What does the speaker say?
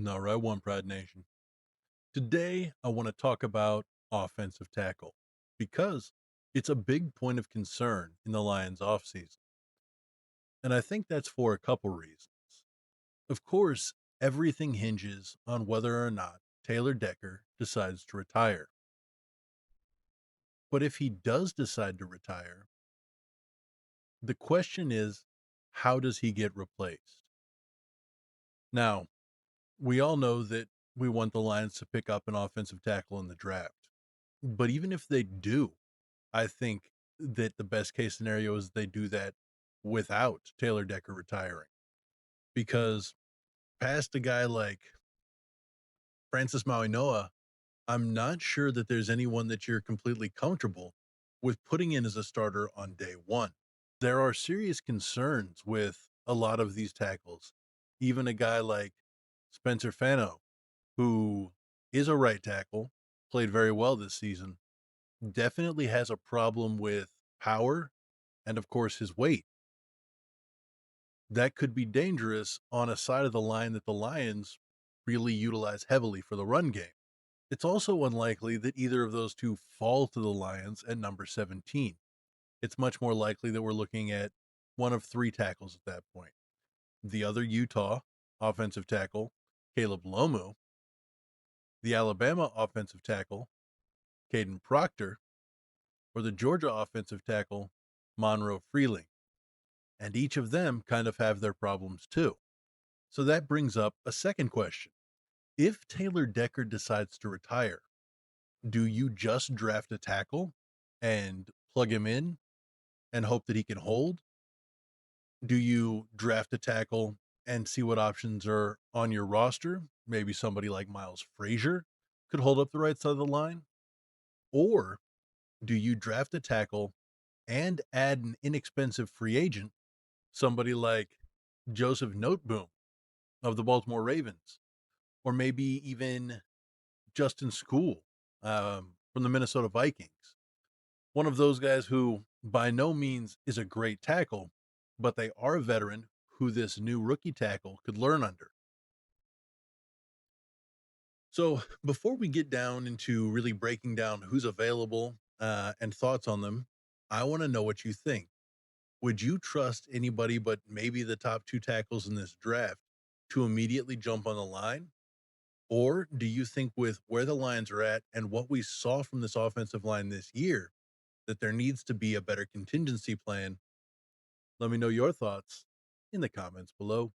All right, One Pride Nation. Today, I want to talk about offensive tackle because it's a big point of concern in the Lions' offseason. And I think that's for a couple reasons. Of course, everything hinges on whether or not Taylor Decker decides to retire. But if he does decide to retire, the question is, how does he get replaced? Now, we all know that we want the Lions to pick up an offensive tackle in the draft. But even if they do, I think that the best case scenario is they do that without Taylor Decker retiring. Because past a guy like Francis Mauigoa, I'm not sure that there's anyone that you're completely comfortable with putting in as a starter on day one. There are serious concerns with a lot of these tackles. Even a guy like Spencer Fano, who is a right tackle, played very well this season, definitely has a problem with power and, of course, his weight. That could be dangerous on a side of the line that the Lions really utilize heavily for the run game. It's also unlikely that either of those two fall to the Lions at number 17. It's much more likely that we're looking at one of three tackles at that point. The other Utah offensive tackle, Caleb Lomu, the Alabama offensive tackle, Caden Proctor, or the Georgia offensive tackle, Monroe Freeling. And each of them kind of have their problems too. So that brings up a second question. If Taylor Decker decides to retire, do you just draft a tackle and plug him in and hope that he can hold? Do you draft a tackle and see what options are on your roster? Maybe somebody like Miles Frazier could hold up the right side of the line. Or do you draft a tackle and add an inexpensive free agent, somebody like Joseph Noteboom of the Baltimore Ravens, or maybe even Justin School from the Minnesota Vikings? One of those guys who by no means is a great tackle, but they are a veteran who this new rookie tackle could learn under. So before we get down into really breaking down who's available and thoughts on them, I want to know what you think. Would you trust anybody but maybe the top two tackles in this draft to immediately jump on the line? Or do you think, with where the Lions are at and what we saw from this offensive line this year, that there needs to be a better contingency plan? Let me know your thoughts in the comments below.